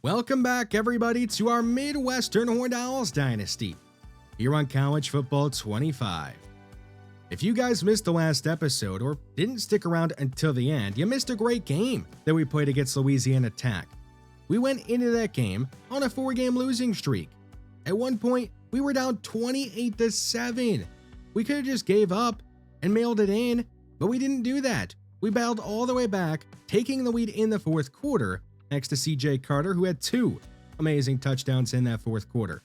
Welcome back, everybody, to our Midwestern Horned Owls Dynasty, here on College Football 25. If you guys missed the last episode or didn't stick around until the end, you missed a great game that we played against Louisiana Tech. We went into that game on a 4-game losing streak. At one point, we were down 28-7. We could have just gave up and mailed it in, but we didn't do that. We battled all the way back, taking the lead in the fourth quarter, next to CJ Carter, who had 2 amazing touchdowns in that fourth quarter.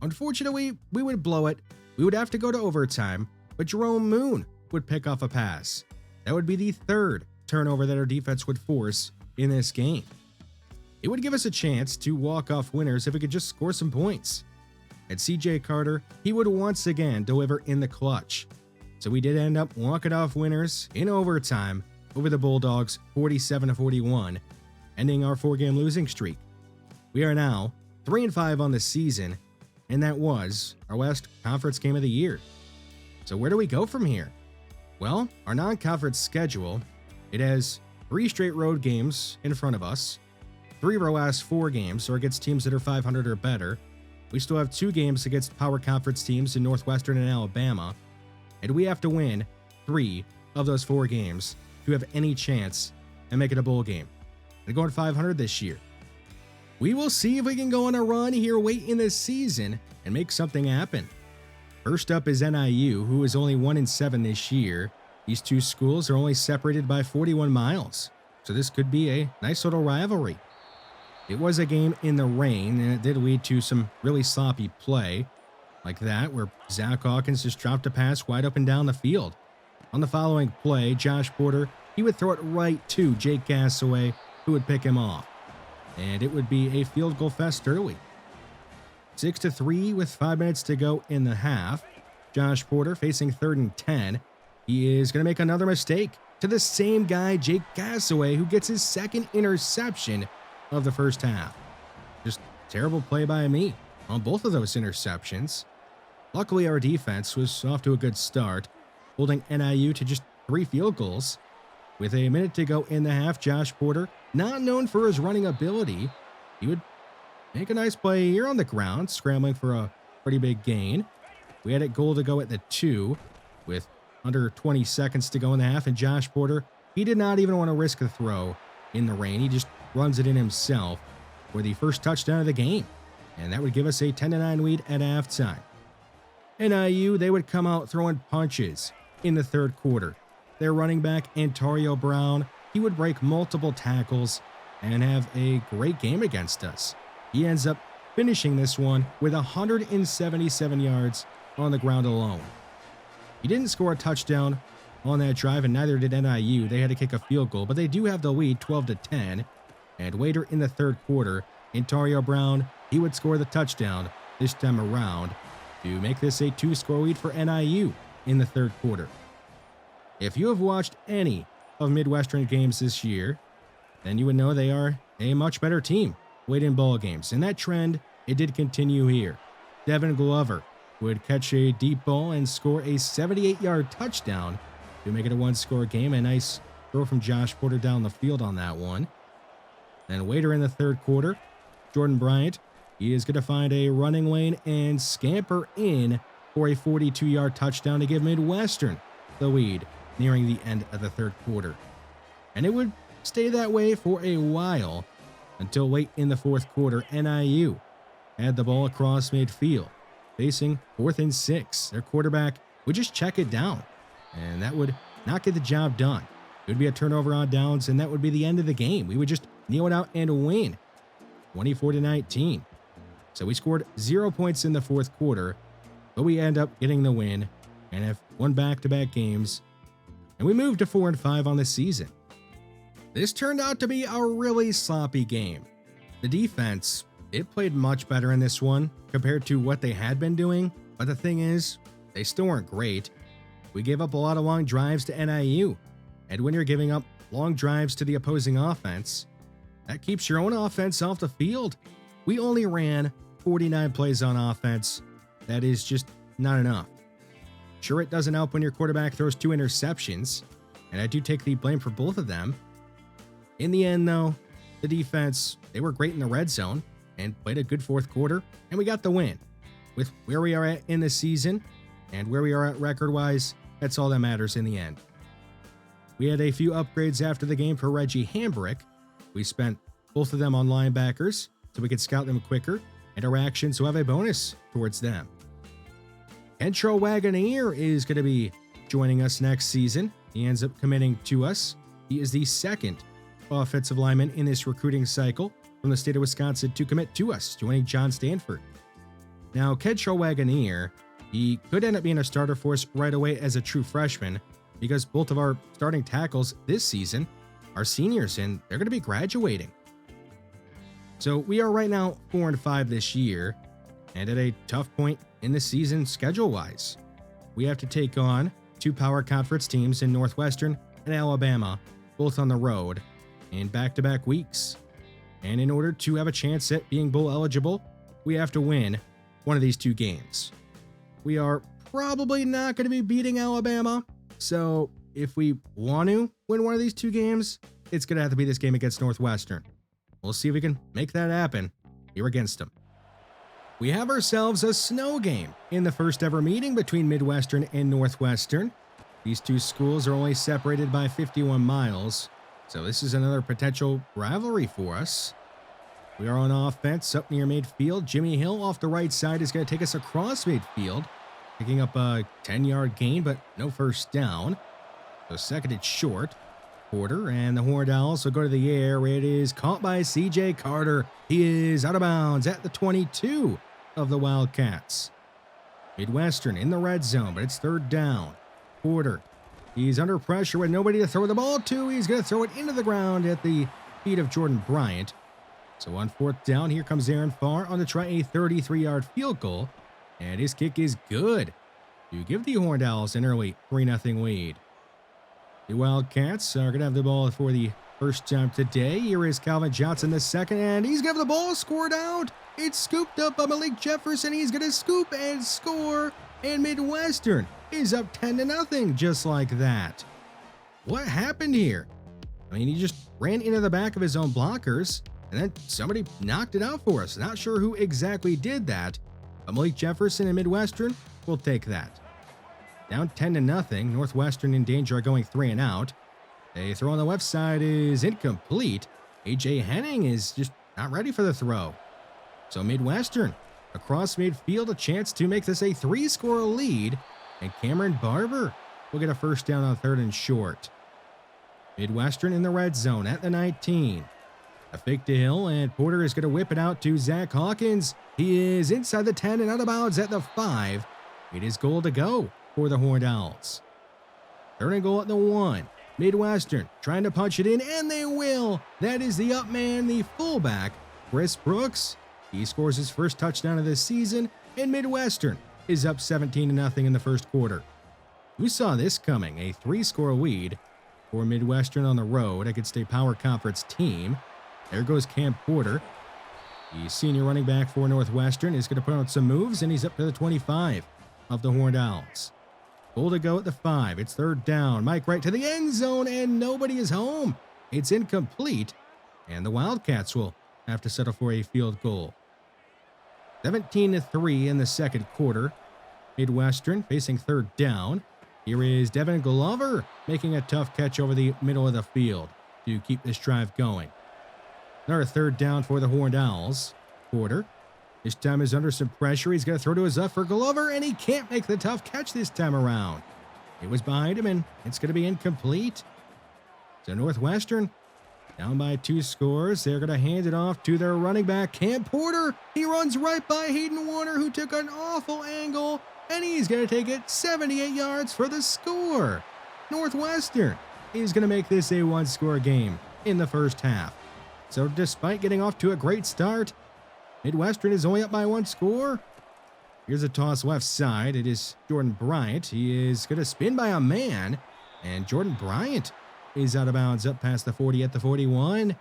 Unfortunately, we would blow it. We would have to go to overtime, but Jerome Moon would pick off a pass. That would be the 3rd turnover that our defense would force in this game. It would give us a chance to walk off winners if we could just score some points. At CJ Carter, he would once again deliver in the clutch. So we did end up walking off winners in overtime over the Bulldogs 47-41, ending our 4-game losing streak. We are now 3-5 on the season, and that was our last conference game of the year. So where do we go from here? Well, our non-conference schedule, it has 3 straight road games in front of us. 3 of our last 4 games are against teams that are 500 or better. We still have 2 games against power conference teams in Northwestern and Alabama, and we have to win 3 of those 4 games to have any chance and make it a bowl game. They're going 500 this year. We will see if we can go on a run here late in this season and make something happen. First up is NIU, who is only 1-7 this year. These 2 schools are only separated by 41 miles, so this could be a nice little rivalry. It was a game in the rain, and it did lead to some really sloppy play, like that, where Zach Hawkins just dropped a pass wide up and down the field. On the following play, Josh Porter, he would throw it right to Jake Gassaway, who would pick him off, and it would be a field goal fest early. 6-3 with 5 minutes to go in the half. Josh Porter facing 3rd and 10. He is going to make another mistake to the same guy, Jake Gassaway, who gets his 2nd interception of the first half. Just terrible play by me on both of those interceptions. Luckily, our defense was off to a good start, holding NIU to just 3 field goals. With a minute to go in the half, Josh Porter, not known for his running ability, he would make a nice play here on the ground, scrambling for a pretty big gain. We had it goal to go at the 2 with under 20 seconds to go in the half, and Josh Porter, he did not even want to risk a throw in the rain. He just runs it in himself for the first touchdown of the game, and that would give us a 10-9 lead at halftime. NIU, they would come out throwing punches in the 3rd quarter. Their running back, Antario Brown, he would break multiple tackles and have a great game against us. He ends up finishing this one with 177 yards on the ground alone. He didn't score a touchdown on that drive, and neither did NIU. They had to kick a field goal, but they do have the lead 12-10. And later in the 3rd quarter, Antario Brown, he would score the touchdown this time around to make this a 2-score lead for NIU in the 3rd quarter. If you have watched any of Midwestern games this year, then you would know they are a much better team late in ball games. And that trend, it did continue here. Devin Glover would catch a deep ball and score a 78-yard touchdown to make it a 1-score game. A nice throw from Josh Porter down the field on that one. Then later in the 3rd quarter, Jordan Bryant, he is going to find a running lane and scamper in for a 42-yard touchdown to give Midwestern the lead nearing the end of the 3rd quarter. And it would stay that way for a while until late in the 4th quarter. NIU had the ball across midfield, facing 4th and 6. Their quarterback would just check it down, and that would not get the job done. It would be a turnover on downs, and that would be the end of the game. We would just kneel it out and win 24-19. So we scored 0 points in the 4th quarter, but we end up getting the win and have won back-to-back games, and we moved to 4-5 on the season. This turned out to be a really sloppy game. The defense, it played much better in this one compared to what they had been doing, but the thing is, they still weren't great. We gave up a lot of long drives to NIU, and when you're giving up long drives to the opposing offense, that keeps your own offense off the field. We only ran 49 plays on offense. That is just not enough. Sure, it doesn't help when your quarterback throws 2 interceptions, and I do take the blame for both of them. In the end, though, The defense, they were great in the red zone and played a good fourth quarter, and we got the win. With where we are at in the season and where we are at record-wise, that's all that matters in the end. We had a few upgrades after the game for Reggie Hambrick. We spent both of them on linebackers so we could scout them quicker, and our actions will have a bonus towards them. Kentrell Wagoneer is going to be joining us next season. He ends up committing to us. He is the second offensive lineman in this recruiting cycle from the state of Wisconsin to commit to us, joining John Stanford. Now, Kentrell Wagoneer, he could end up being a starter for us right away as a true freshman because both of our starting tackles this season are seniors and they're going to be graduating. So we are right now 4-5 this year and at a tough point in the season schedule-wise. We have to take on two power conference teams in Northwestern and Alabama, both on the road, in back-to-back weeks. And in order to have a chance at being bowl eligible, we have to win one of these two games. We are probably not going to be beating Alabama, so if we want to win one of these two games, it's going to have to be this game against Northwestern. We'll see if we can make that happen here against them. We have ourselves a snow game in the first ever meeting between Midwestern and Northwestern. These two schools are only separated by 51 miles, so this is another potential rivalry for us. We are on offense up near midfield. Jimmy Hill off the right side is going to take us across midfield, picking up a 10-yard gain, but no first down. So second and short. Porter and the Horned Owls will go to the air. It is caught by C.J. Carter. He is out of bounds at the 22 of the Wildcats. Midwestern in the red zone, but it's third down. Porter, he's under pressure with nobody to throw the ball to. He's going to throw it into the ground at the feet of Jordan Bryant. So on fourth down, here comes Aaron Farr on to try a 33-yard field goal. And his kick is good to give the Horned Owls an early 3-0 lead. The Wildcats are going to have the ball for the first time today. Here is Calvin Johnson the second, and he's going to have the ball scored out. It's scooped up by Malik Jefferson. He's going to scoop and score, and Midwestern is up 10-0 just like that. What happened here? I mean, he just ran into the back of his own blockers, and then somebody knocked it out for us. Not sure who exactly did that, but Malik Jefferson and Midwestern will take that. Down 10-0, Northwestern in danger of going 3 and out. A throw on the left side is incomplete. A.J. Henning is just not ready for the throw. So Midwestern across midfield, a chance to make this a 3-score lead, and Cameron Barber will get a first down on third and short. Midwestern in the red zone at the 19. A fake to Hill, and Porter is going to whip it out to Zach Hawkins. He is inside the 10 and out of bounds at the 5. It is goal to go for the Horned Owls. Third and goal at the 1. Midwestern trying to punch it in, and they will. That is the up man, the fullback, Chris Brooks. He scores his first touchdown of this season, and Midwestern is up 17-0 in the first quarter. Who saw this coming? A 3-score lead for Midwestern on the road against a power conference team. There goes Cam Porter. The senior running back for Northwestern is going to put out some moves, and he's up to the 25 of the Horned Owls. Goal to go at the 5. It's third down. Mike right to the end zone, and nobody is home. It's incomplete, and the Wildcats will have to settle for a field goal. 17-3 in the second quarter. Midwestern facing third down. Here is Devin Glover making a tough catch over the middle of the field to keep this drive going. Another third down for the Horned Owls. Porter, this time is under some pressure. He's going to throw to his left for Glover, and he can't make the tough catch this time around. It was behind him, and it's going to be incomplete. So Northwestern down by 2 scores. They're going to hand it off to their running back, Cam Porter. He runs right by Hayden Warner, who took an awful angle, and he's going to take it 78 yards for the score. Northwestern is going to make this a 1-score game in the first half. So despite getting off to a great start, Midwestern is only up by 1 score. Here's a toss left side. It is Jordan Bryant. He is going to spin by a man, and Jordan Bryant is out of bounds up past the 40 at the 41.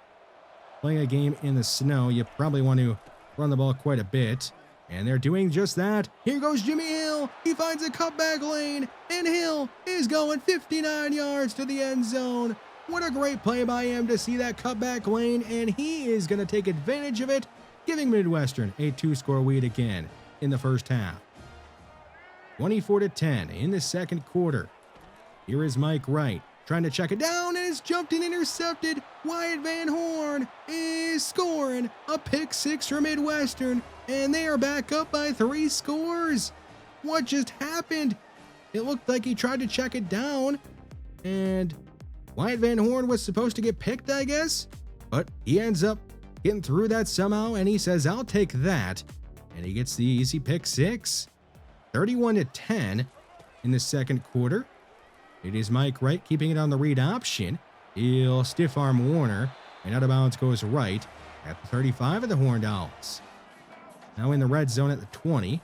Playing a game in the snow, you probably want to run the ball quite a bit, and they're doing just that. Here goes Jimmy Hill. He finds a cutback lane, and Hill is going 59 yards to the end zone. What a great play by him to see that cutback lane, and he is going to take advantage of it, giving Midwestern a 2-score lead again in the first half. 24-10 in the second quarter. Here is Mike Wright trying to check it down, and it's jumped and intercepted. Wyatt Van Horn is scoring a pick 6 for Midwestern, and they are back up by 3 scores. What just happened? It looked like he tried to check it down, and Wyatt Van Horn was supposed to get picked, I guess, but he ends up getting through that somehow, and he says, I'll take that, and he gets the easy pick 6. 31-10 in the second quarter. It is Mike Wright keeping it on the read option. He'll stiff arm Warner, and out of bounds goes Wright at the 35 of the Horned Owls. Now in the red zone at the 20.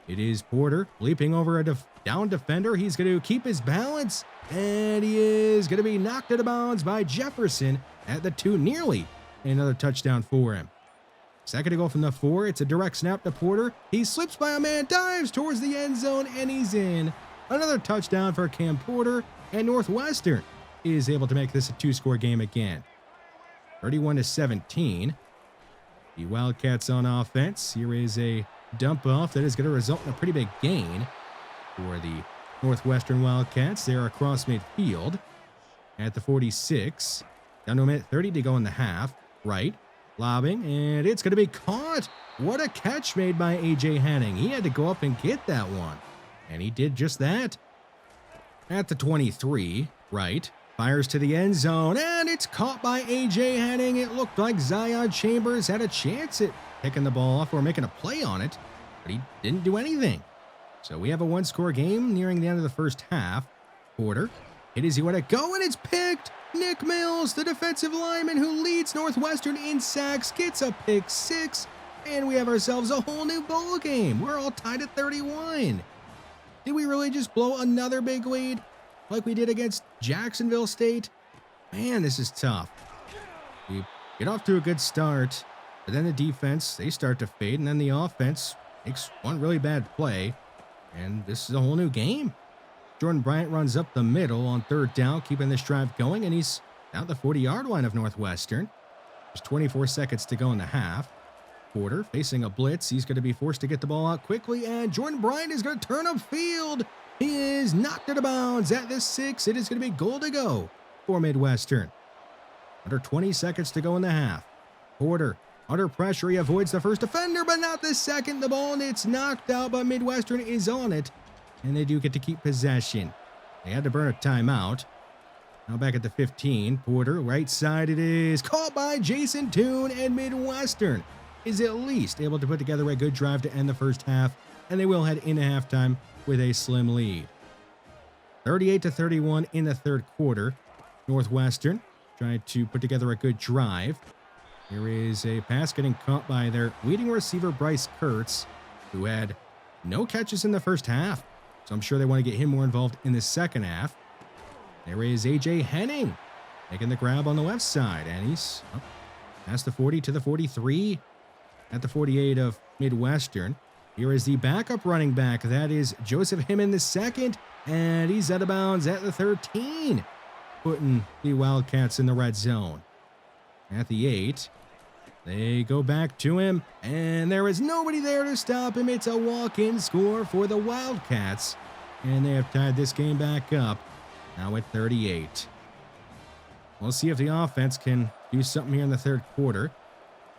It is Porter leaping over a down defender. He's going to keep his balance, and he is going to be knocked out of bounds by Jefferson at the 2. Nearly another touchdown for him. Second to go from the 4. It's a direct snap to Porter. He slips by a man, dives towards the end zone, and he's in. Another touchdown for Cam Porter, and Northwestern is able to make this a 2-score game again. 31-17. The Wildcats on offense. Here is a dump off that is going to result in a pretty big gain for the Northwestern Wildcats. They're across midfield at the 46. Down to a minute 30 to go in the half. Right, lobbing, and it's going to be caught. What a catch made by A.J. Henning. He had to go up and get that one, and he did just that. At the 23, Right fires to the end zone, and it's caught by A.J. Henning. It looked like Zion Chambers had a chance at picking the ball off or making a play on it, but he didn't do anything. So we have a 1-score game nearing the end of the first half. Porter, it is he let it go, and it's picked. Nick Mills, the defensive lineman who leads Northwestern in sacks, gets a pick 6, and we have ourselves a whole new bowl game. We're all tied at 31. Did we really just blow another big lead like we did against Jacksonville State? Man, this is tough. We get off to a good start, but then the defense, they start to fade, and then the offense makes one really bad play, and this is a whole new game. Jordan Bryant runs up the middle on 3rd down, keeping this drive going, and he's down the 40-yard line of Northwestern. There's 24 seconds to go in the half. Porter facing a blitz. He's going to be forced to get the ball out quickly, and Jordan Bryant is going to turn upfield. He is knocked out of bounds at the 6. It is going to be goal to go for Midwestern. Under 20 seconds to go in the half. Porter under pressure. He avoids the first defender, but not the second. The ball, and it's knocked out, but Midwestern is on it, and they do get to keep possession. They had to burn a timeout. Now back at the 15. Porter, right side it is. Caught by Jason Toon, and Midwestern is at least able to put together a good drive to end the first half, and they will head into halftime with a slim lead. 38-31 in the third quarter. Northwestern tried to put together a good drive. Here is a pass getting caught by their leading receiver, Bryce Kurtz, who had no catches in the first half. So I'm sure they want to get him more involved in the second half. There is A.J. Henning making the grab on the left side, and he's past the 40 to the 43 at the 48 of Midwestern. Here is the backup running back. That is Joseph Himon II, and he's out of bounds at the 13, putting the Wildcats in the red zone. At the 8, they go back to him, and there is nobody there to stop him. It's a walk-in score for the Wildcats, and they have tied this game back up, now at 38. We'll see if the offense can do something here in the third quarter.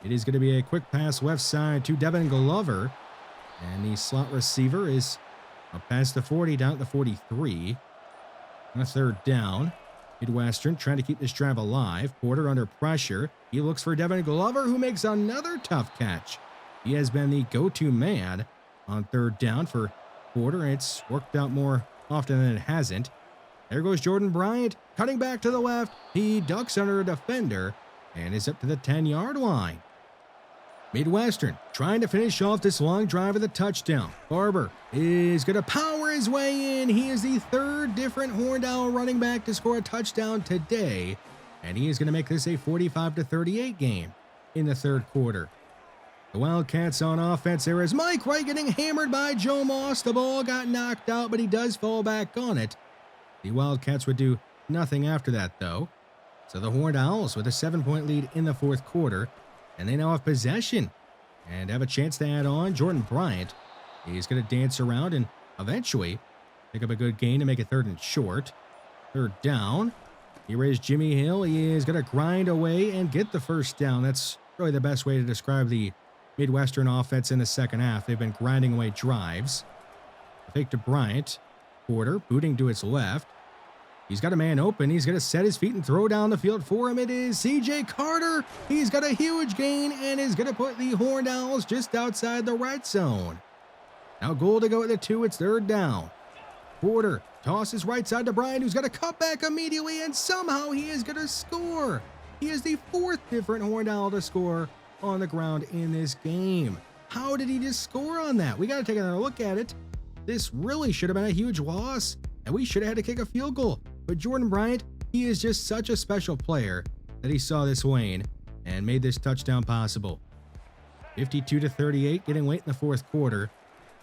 It is going to be a quick pass left side to Devin Glover, and the slot receiver is up past the 40, down at the 43. On a 3rd down. Midwestern trying to keep this drive alive. Porter under pressure. He looks for Devin Glover, who makes another tough catch. He has been the go-to man on 3rd down for Porter, and it's worked out more often than it hasn't. There goes Jordan Bryant, cutting back to the left. He ducks under a defender and is up to the 10-yard line. Midwestern trying to finish off this long drive with a touchdown. Barber is going to power his way in. He is the 3rd different Horned Owl running back to score a touchdown today, and he is going to make this a 45-38 game in the third quarter. The Wildcats on offense. There is Mike Wright getting hammered by Joe Moss. The ball got knocked out, but he does fall back on it. The Wildcats would do nothing after that, though. So the Horned Owls with a 7-point lead in the fourth quarter, and they now have possession and have a chance to add on. Jordan Bryant, he's going to dance around and eventually pick up a good gain to make it 3rd and short. 3rd down. Here is Jimmy Hill. He is going to grind away and get the first down. That's really the best way to describe the Midwestern offense in the second half. They've been grinding away drives. Fake to Bryant. Porter booting to his left. He's got a man open. He's going to set his feet and throw down the field for him. It is C.J. Carter. He's got a huge gain and is going to put the Horned Owls just outside the red zone. Now goal to go at the 2. It's 3rd down. Porter tosses right side to Bryant, who's got to cut back immediately, and somehow he is going to score. He is the 4th different Horned Owl to score on the ground in this game. How did he just score on that? We got to take another look at it. This really should have been a huge loss, and we should have had to kick a field goal. But Jordan Bryant, he is just such a special player that he saw this lane and made this touchdown possible. 52-38, getting late in the fourth quarter.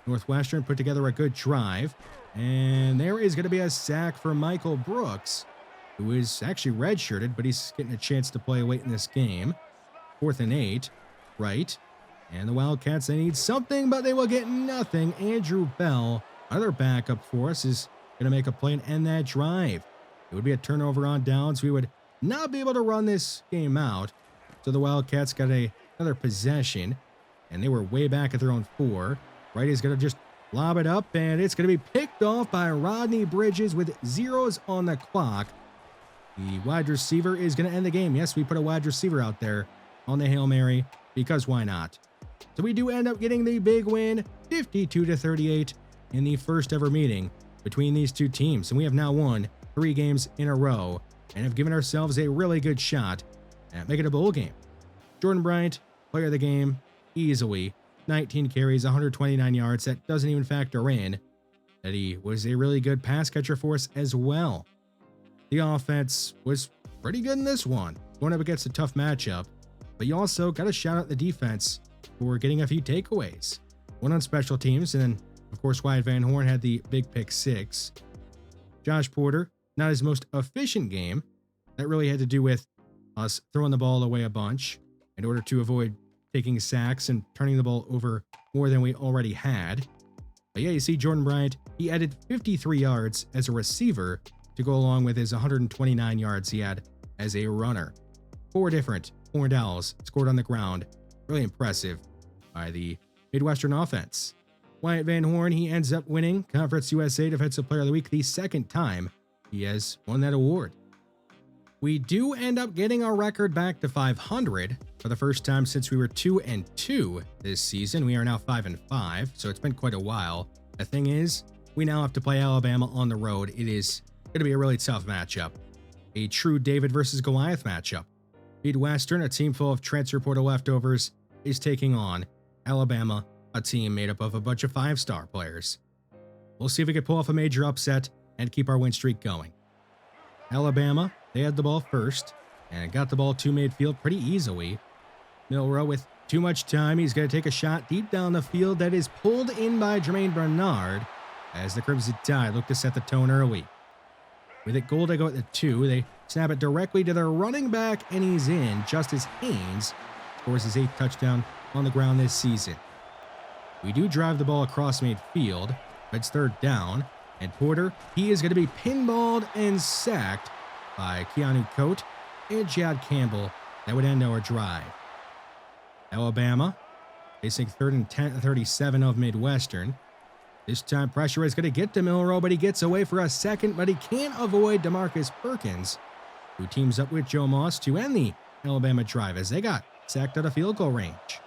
Northwestern put together a good drive, and there is going to be a sack for Michael Brooks, who is actually redshirted, but he's getting a chance to play late in this game. 4th and 8, right? And the Wildcats, they need something, but they will get nothing. Andrew Bell, another backup for us, is going to make a play and end that drive. It would be a turnover on downs. We would not be able to run this game out. So the Wildcats got another possession, and they were way back at their own 4. Right is going to just lob it up, and it's going to be picked off by Rodney Bridges with 0s on the clock. The wide receiver is going to end the game. Yes, we put a wide receiver out there on the Hail Mary, because why not? So we do end up getting the big win, 52-38, in the first ever meeting between these two teams. And we have now won 3 games in a row and have given ourselves a really good shot at making a bowl game. Jordan Bryant, player of the game, easily. 19 carries, 129 yards. That doesn't even factor in that he was a really good pass catcher for us as well. The offense was pretty good in this one, going up against a tough matchup, but you also got to shout out the defense for getting a few takeaways. One on special teams, and then, of course, Wyatt Van Horn had the big pick 6. Josh Porter, not his most efficient game. That really had to do with us throwing the ball away a bunch in order to avoid taking sacks and turning the ball over more than we already had. But yeah, you see Jordan Bryant, he added 53 yards as a receiver to go along with his 129 yards he had as a runner. 4 different Horned Owls scored on the ground. Really impressive by the Midwestern offense. Wyatt Van Horn, he ends up winning Conference USA Defensive Player of the Week the 2nd time he has won that award. We do end up getting our record back to 500 for the first time since we were 2-2 this season. We are now 5-5, so it's been quite a while. The thing is, we now have to play Alabama on the road. It is going to be a really tough matchup. A true David versus Goliath matchup. Midwestern, a team full of transfer portal leftovers, is taking on Alabama, a team made up of a bunch of 5-star players. We'll see if we can pull off a major upset and keep our win streak going. Alabama, they had the ball first and got the ball to midfield pretty easily. Milrow with too much time. He's going to take a shot deep down the field that is pulled in by Jermaine Bernard as the Crimson Tide look to set the tone early. With it goal to go at the 2, they snap it directly to their running back, and he's in. Justice Haynes scores his 8th touchdown on the ground this season. We do drive the ball across midfield, but it's 3rd down, and Porter, he is going to be pinballed and sacked by Keanu Coate and Chad Campbell. That would end our drive. Alabama facing 3rd and 10 at 37 of Midwestern. This time pressure is going to get to Milrow, but he gets away for a second, but he can't avoid DeMarcus Perkins, who teams up with Joe Moss to end the Alabama drive as they got sacked out of field goal range.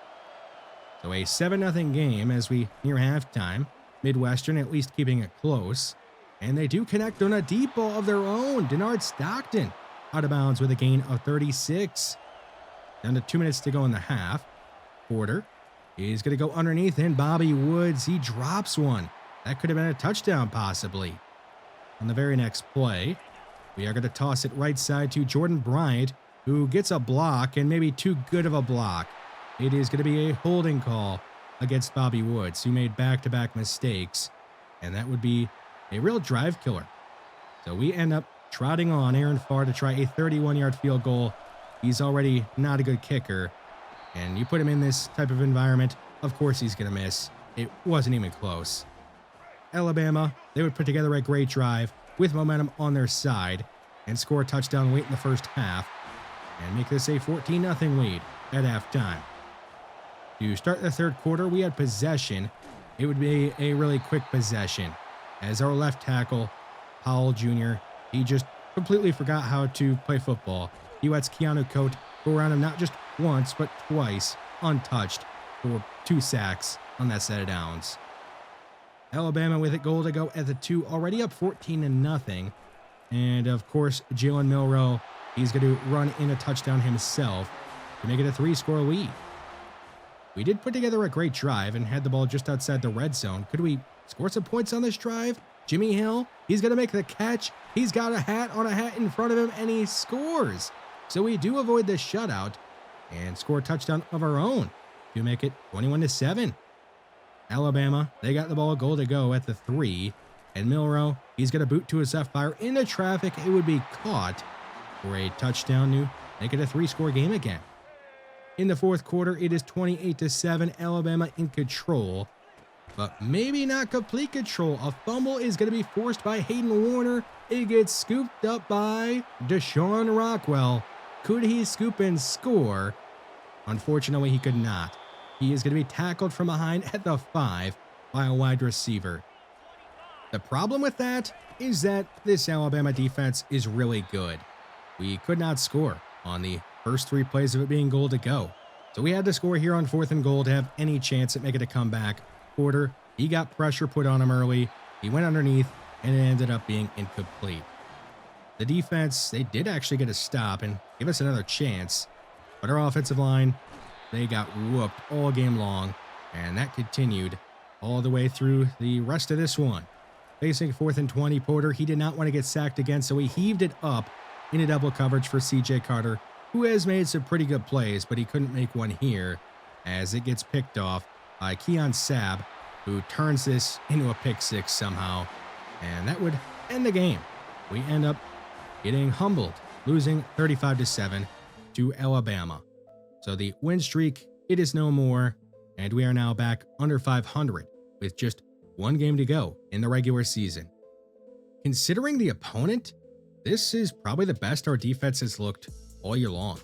So a 7-0 game as we near halftime. Midwestern at least keeping it close. And they do connect on a deep ball of their own. Denard Stockton out of bounds with a gain of 36. Down to 2 minutes to go in the half. Porter is going to go underneath, and Bobby Woods, he drops one. That could have been a touchdown possibly. On the very next play, we are going to toss it right side to Jordan Bryant, who gets a block, and maybe too good of a block. It is going to be a holding call against Bobby Woods, who made back-to-back mistakes, and that would be a real drive killer. So we end up trotting on Aaron Farr to try a 31-yard field goal. He's already not a good kicker, and you put him in this type of environment, of course he's going to miss. It wasn't even close. Alabama, they would put together a great drive with momentum on their side and score a touchdown late in the first half and make this a 14-0 lead at halftime. To start the third quarter, we had possession. It would be a really quick possession as our left tackle, Powell Jr., he just completely forgot how to play football. He lets Keanu Coate go around him not just once, but twice, untouched, for 2 sacks on that set of downs. Alabama with a goal to go at the 2, already up 14-0. And of course, Jalen Milroe, he's going to run in a touchdown himself to make it a 3-score lead. We did put together a great drive and had the ball just outside the red zone. Could we score some points on this drive? Jimmy Hill, he's going to make the catch. He's got a hat on a hat in front of him, and he scores. So we do avoid the shutout and score a touchdown of our own to make it 21-7. Alabama, they got the ball, goal to go at the 3. And Milroe, he's going to boot to his left fire into traffic. It would be caught for a touchdown to make it a 3-score game again. In the fourth quarter, it is 28-7, Alabama in control, but maybe not complete control. A fumble is going to be forced by Hayden Warner. It gets scooped up by Deshaun Rockwell. Could he scoop and score? Unfortunately, he could not. He is going to be tackled from behind at the 5 by a wide receiver. The problem with that is that this Alabama defense is really good. We could not score on the first 3 plays of it being goal to go. So we had to score here on 4th and goal to have any chance at making a comeback. Porter, he got pressure put on him early. He went underneath, and it ended up being incomplete. The defense, they did actually get a stop and give us another chance. But our offensive line, they got whooped all game long, and that continued all the way through the rest of this one. Facing 4th and 20, Porter, he did not want to get sacked again, so he heaved it up into double coverage for C.J. Carter, who has made some pretty good plays, but he couldn't make one here as it gets picked off by Keon Sabb, who turns this into a pick-6 somehow, and that would end the game. We end up getting humbled, losing 35-7 to Alabama. So the win streak, it is no more, and we are now back under 500 with just 1 game to go in the regular season. Considering the opponent, this is probably the best our defense has looked all year long.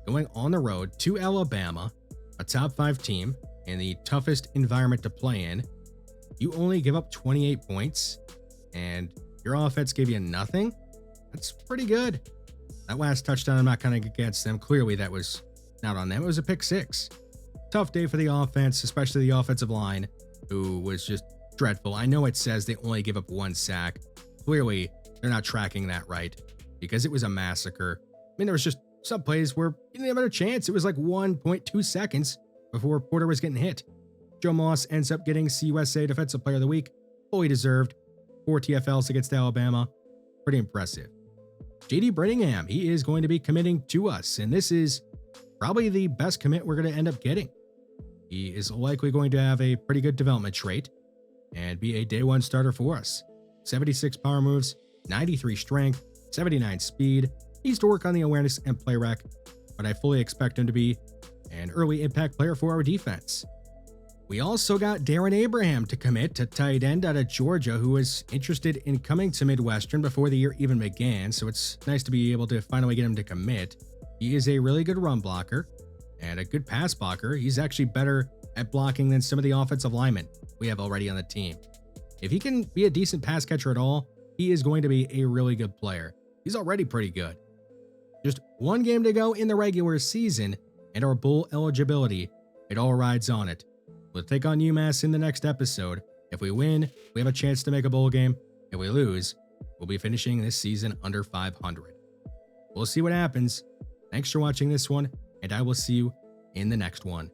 Going on the road to Alabama, a top 5 team in the toughest environment to play in, you only give up 28 points and your offense gave you nothing? That's pretty good. That last touchdown, I'm not counting against them. Clearly that was not on them. It was a pick-6. Tough day for the offense, especially the offensive line, who was just dreadful. I know it says they only give up 1 sack. Clearly, they're not tracking that right because it was a massacre. I mean, there was just some plays where you didn't have a chance. It was like 1.2 seconds before Porter was getting hit. Joe Moss ends up getting CUSA Defensive Player of the Week. Fully deserved. 4 TFLs against Alabama. Pretty impressive. JD Brittingham, he is going to be committing to us, and this is probably the best commit we're going to end up getting. He is likely going to have a pretty good development trait and be a day 1 starter for us. 76 power moves, 93 strength, 79 speed. He needs to work on the awareness and play rec, but I fully expect him to be an early impact player for our defense. We also got Darren Abraham to commit to tight end out of Georgia, who was interested in coming to Midwestern before the year even began, so it's nice to be able to finally get him to commit. He is a really good run blocker and a good pass blocker. He's actually better at blocking than some of the offensive linemen we have already on the team. If he can be a decent pass catcher at all, he is going to be a really good player. He's already pretty good. Just 1 game to go in the regular season, and our bowl eligibility, it all rides on it. We'll take on UMass in the next episode. If we win, we have a chance to make a bowl game. If we lose, we'll be finishing this season under 500. We'll see what happens. Thanks for watching this one, and I will see you in the next one.